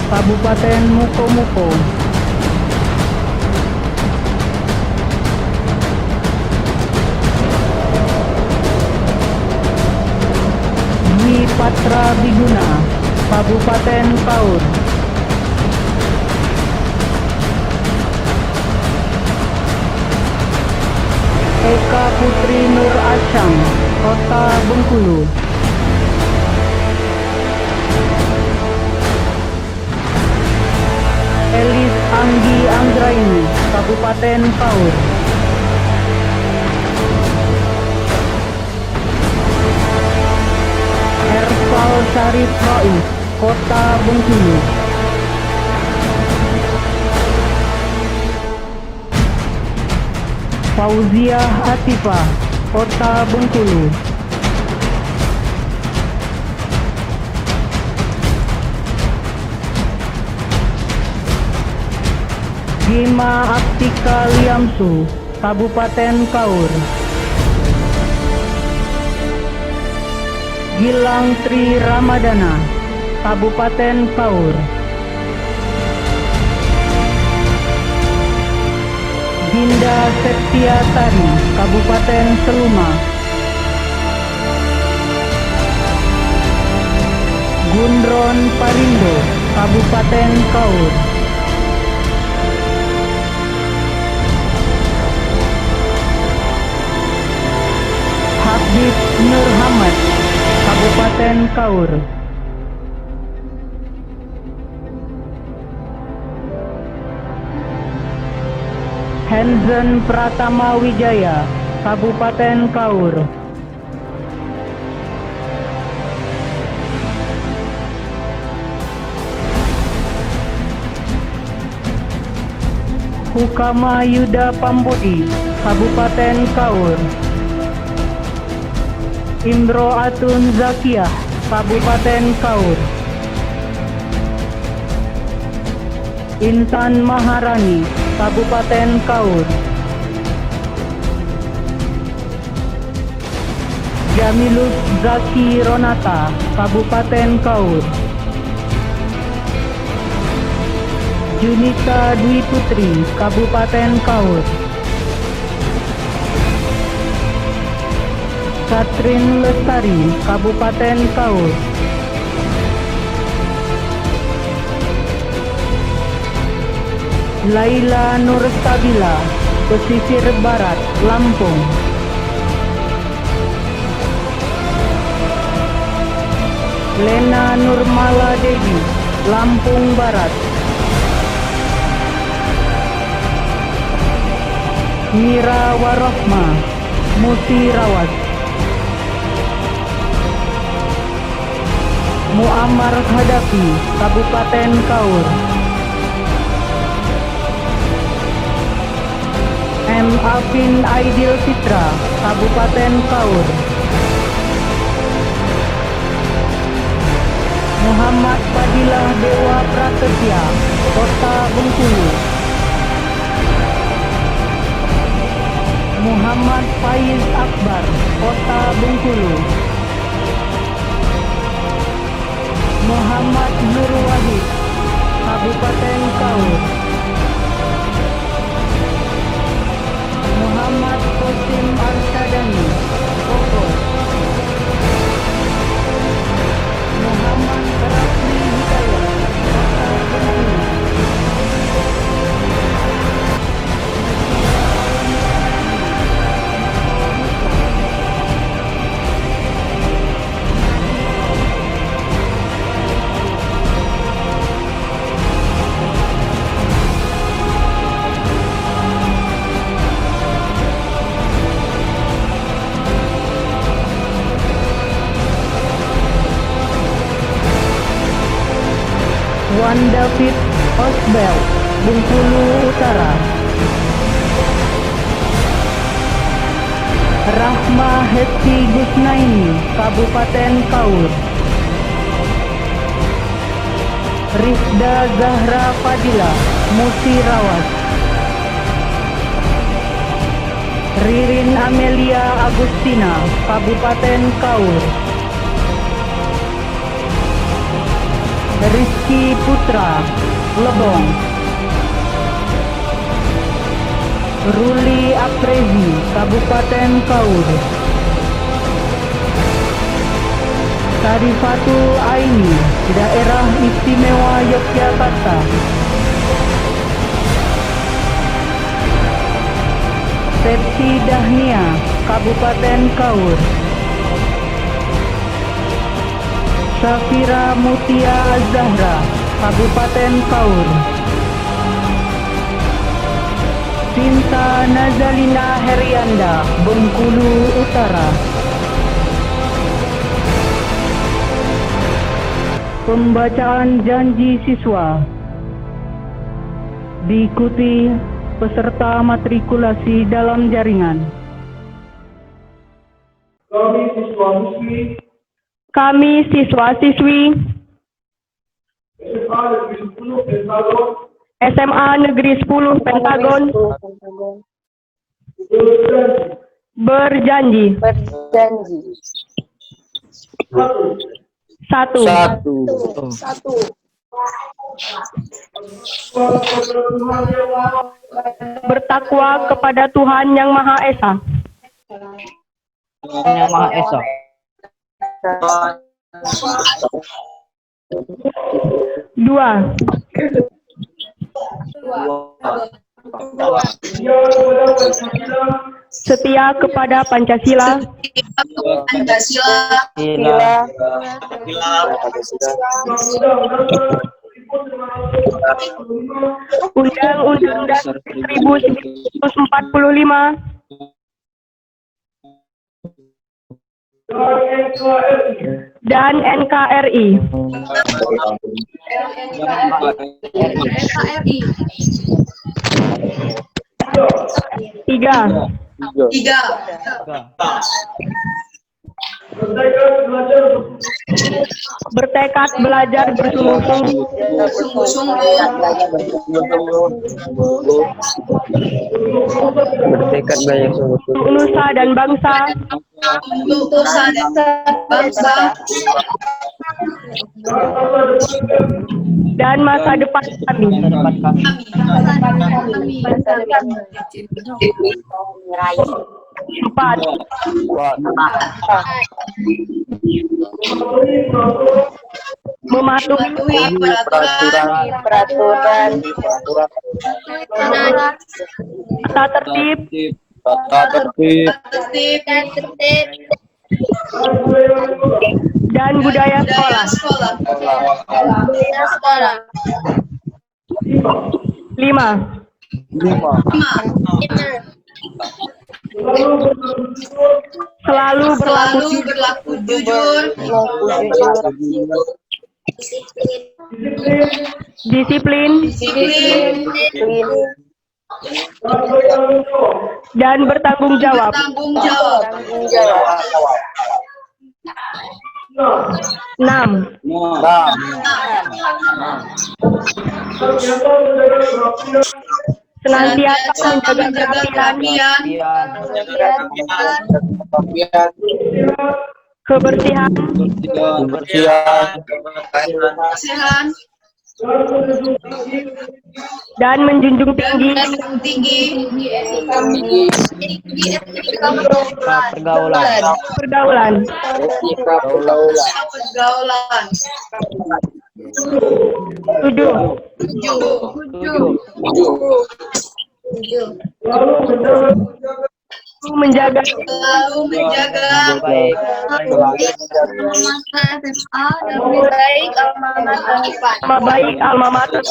Kabupaten Muko. Dwi Patra Biguna, Kabupaten Kaur. Eka Putri Nur Asyam, Kota Bengkulu. Elis Anggi Anggraini, Kabupaten Kaur. Ersal Syarif Rois, Kota Bengkulu. Fauziah Atifah, Kota Bengkulu. Gima Aptika Liamsu, Kabupaten Kaur. Gilang Tri Ramadana, Kabupaten Kaur. Dinda Septiasari, Kabupaten Seluma. Gundron Parindo, Kabupaten Kaur. Habib Nur Hamad, Kabupaten Kaur. Hansen Pratama Wijaya, Kabupaten Kaur. Hukama Yuda Pambudi, Kabupaten Kaur. Imro Atun Zakiyah, Kabupaten Kaur. Intan Maharani, Kabupaten Kaur. Jamilus Zaki Ronata, Kabupaten Kaur. Junita Dwi Putri, Kabupaten Kaur. Katrin Lestari, Kabupaten Kaur. Laila Nur Stabila, Pesisir Barat, Lampung. Lena Nurmala Dewi, Lampung Barat. Mira Warohma, Musi Rawas. Muammar Hadapi, Kabupaten Kaur. M. Afin Aidil Fitra, Kabupaten Kaur. Muhammad Fadilah Dewa Prasetya, Kota Bengkulu. Muhammad Faiz Akbar, Kota Bengkulu. Muhammad Nur Wahid, Kabupaten Kaur. Muhammad Qasim Al-Sadani, Bogor. Muhammad Rafli Hidayat, Kota Bengkulu. Wan David Osbel, Bengkulu Utara. Rahma Hetty Gusnaini, Kabupaten Kaur. Rifda Zahra Fadila, Musirawas. Ririn Amelia Agustina, Kabupaten Kaur. Rizky Putra, Lebong. Ruli Aprezi, Kabupaten Kaur. Sarifatul Aini, Daerah Istimewa Yogyakarta. Septi Dahnia, Kabupaten Kaur. Safira Mutia Azahra, Kabupaten Kaur. Sinta Nazalina Herianda, Bengkulu Utara. Pembacaan janji siswa diikuti peserta matrikulasi dalam jaringan. Kami siswa-siswi SMA Negeri 10 Pentagon berjanji. Satu. Bertakwa kepada Tuhan Yang Maha Esa. Dua. Setia kepada Pancasila. Undang-Undang Dasar 1945. Dan NKRI. Tiga. Bertekad belajar bersungguh-sungguh untuk nusa dan bangsa, dan masa depan kami. Empat. Mematuhi peraturan tata tertib dan budaya sekolah. 5. Selalu berlaku jujur, disiplin, dan bertanggung jawab. 6. Senantiasa menjaga kerapian, kebersihan, dan menjunjung tinggi pergaulan. Tujuh, menjaga nama baik alma mater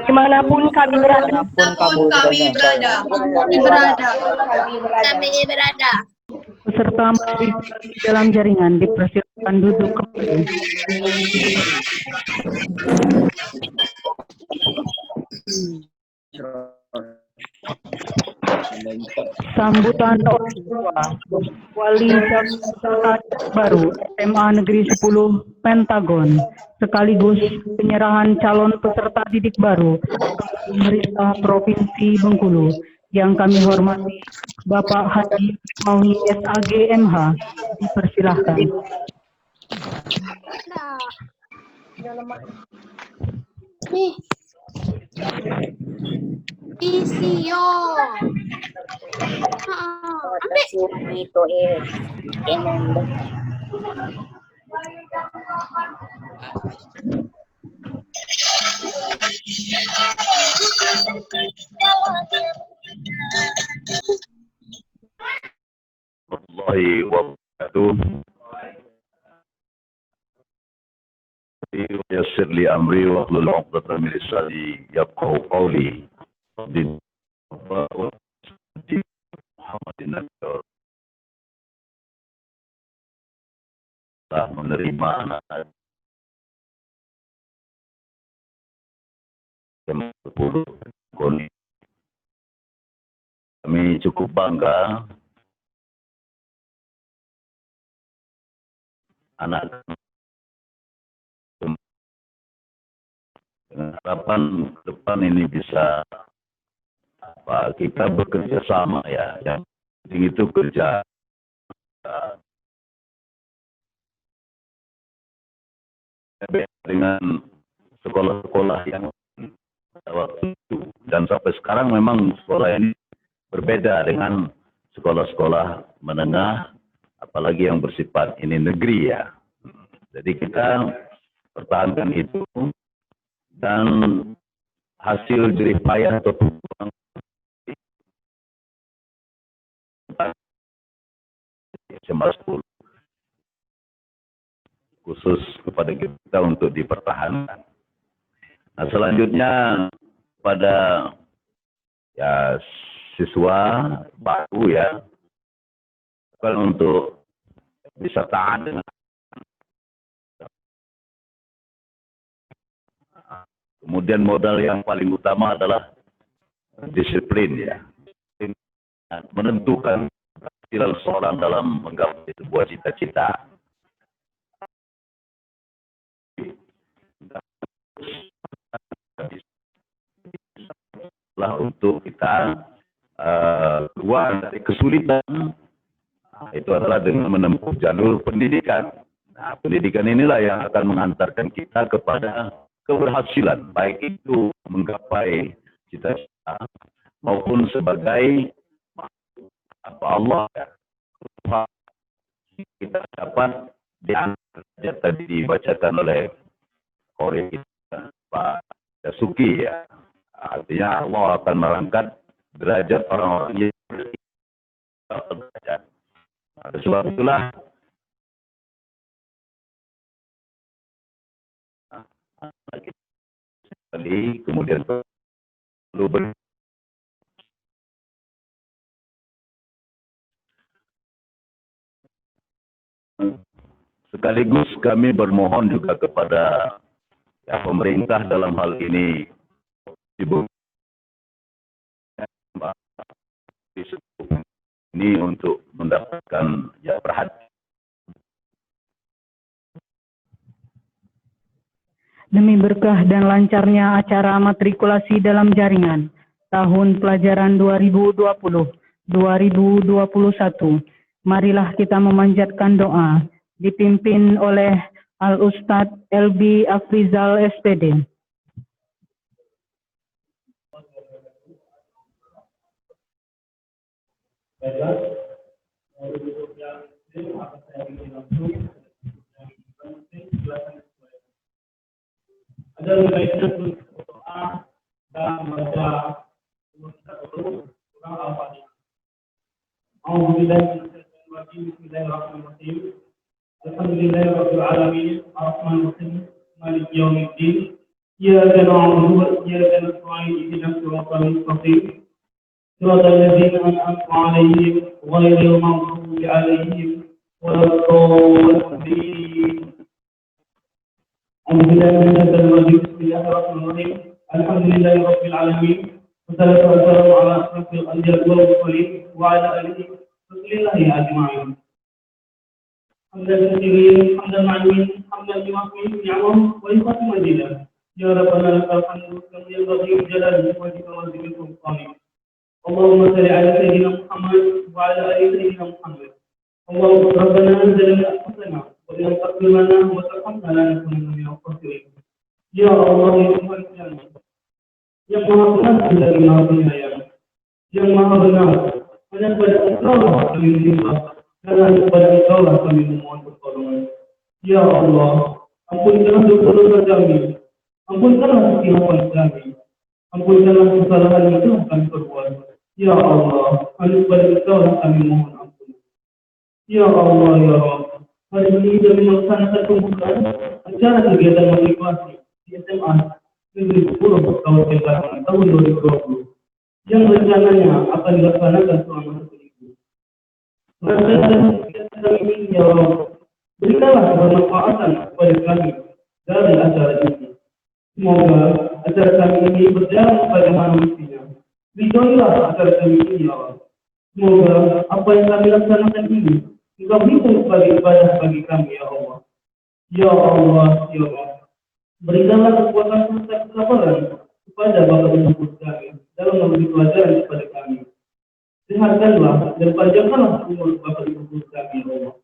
dimanapun kami berada peserta di dalam jaringan dipersilakan duduk kembali. Sambutan orang tua wali Jakarta baru SMA Negeri 10 Pentagon sekaligus penyerahan calon peserta didik baru ke pemerintah Provinsi Bengkulu yang kami hormati Bapak Haji Maui SAG MH, dipersilahkan. Isio. Warahmatullahi wabarakatuh. Yassir li amri wa hlul 'uqdatam min lisani yafqahu qawli. Muhammadin telah menerima anak yang 10 kami cukup bangga anak dengan harapan depan ini bisa kita bekerja sama ya, yang penting itu kerja dengan sekolah-sekolah yang waktu itu, dan sampai sekarang memang sekolah ini berbeda dengan sekolah-sekolah menengah, apalagi yang bersifat ini negeri ya. Jadi kita pertahankan itu, dan hasil jerih payah atau SMA 10 khusus kepada kita untuk dipertahankan. Nah, selanjutnya pada ya siswa baru ya, kan untuk bisa tahan dengan kemudian modal yang paling utama adalah disiplin ya, menentukan skill seorang dalam menggapai sebuah cita-cita. Lah untuk kita keluar dari kesulitan, itu adalah dengan menempuh jalur pendidikan. Nah, pendidikan inilah yang akan mengantarkan kita kepada keberhasilan, baik itu menggapai cita-cita maupun sebagai Allah kita dapat diangkat tadi dibacakan oleh Qori kita Pak Yasuki ya, artinya Allah akan mengangkat derajat orang-orang yang derajat. Nah, sebab itulah tadi kemudian perlu sekaligus kami bermohon juga kepada ya, pemerintah dalam hal ini Ibu ini untuk mendapatkan ya perhatian. demi berkah dan lancarnya acara matrikulasi dalam jaringan tahun pelajaran 2020-2021. Marilah kita memanjatkan doa dipimpin oleh Al-Ustadz LB Afrizal SPD. Ada kaitan doa dan membaca surah Al-Fatihah. Bismillahirrahmanirrahim. Alhamdulillahirabbil alamin, arrahmanirrahim, maliki yaumiddin. Iyyaka na'budu wa iyyaka nasta'in, ihdinas siratal mustaqim. Siratal ladzina an'amta 'alaihim ghairil maghdubi 'alaihim waladdallin. Bismillahirrahmanirrahim. Alhamdulillahirabbil alamin. Wassalatu wassalamu ala asyrafil anbiya'i wal mursalin wa ala alihi waslillahi ajma'in. Hamdan katsiran, hamdan ma'lumin, hamdan liwaqi ni'amah wa yufati majidah. Ya Rabbana lakal hamdu kama yanbaghi li jalali wajhika wa dhikri sultanik. Allahumma salli ala sayyidina Muhammad wa ala ali sayyidina Muhammad. Allahumma rabbana anzilna anfusana wa lam taghfir lana wa tarhamna lanakunanna minal khasirin. Ya Allah ya Tuhan yang Maha Pengasih dari Maha Penyayang, yang Maha Benar, hanya kepada Engkau lah kami menyembah, dan hanya kepada Engkau lah kami memohon pertolongan. Ya Allah, ampunkanlah dosa-dosa kami, ampunkanlah kesilapan kami, ampunkanlah kesalahan yang telah kami perbuat. Ya Allah, hanya kepada Engkau lah kami mohon ampun. Ya Allah, ya Rabb, hari ini kami melaksanakan pembukaan acara kegiatan matrikulasi di SMA Negeri 10 Kabupaten tahun 2020 yang rencananya akan dilaksanakan selama 1 minggu. Melaksanakan kegiatan ini, ya Allah, berikanlah kebermanfaatan kepada kami dari acara ini. Semoga acara kami ini berjalan sebagaimana mestinya. Ridhoilah acara kami ini, ya Allah. Semoga apa yang kami laksanakan ini Engkau hitung sebagai ibadah bagi kami, ya Allah. Ya Allah, ya Allah. Berikanlah kekuatan serta kesabaran kepada Bapak Ibu kami dalam memberi pelajaran kepada kami. Sehatkanlah dan panjangkanlah umur Bapak Ibu kami, ya Allah.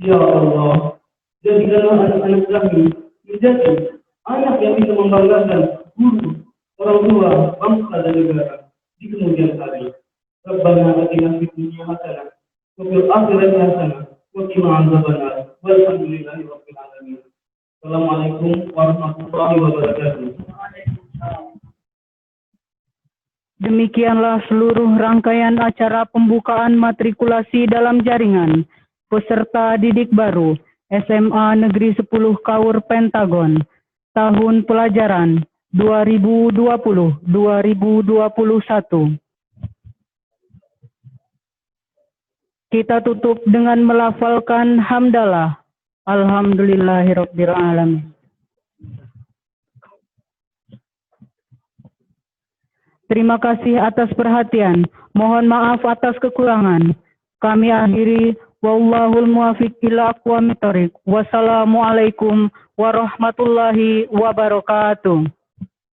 Ya Allah, jadikanlah anak-anak kami menjadi anak yang bisa membanggakan guru, orang tua, bangsa dan negara di kemudian hari. Rabbana atina fid dunya hasanah wa fil akhirati hasanah wa qina adzabannar. Walhamdulillahi rabbil alamin. Assalamualaikum warahmatullahi wabarakatuh. Demikianlah seluruh rangkaian acara pembukaan matrikulasi dalam jaringan peserta didik baru SMA Negeri 10 Kaur Pentagon tahun pelajaran 2020-2021. Kita tutup dengan melafalkan hamdalah. Alhamdulillahirabbil alamin. Terima kasih atas perhatian. Mohon maaf atas kekurangan. Kami akhiri. Wallahul muwaffiq ila aqwamit thoriq. Wassalamualaikum warahmatullahi wabarakatuh.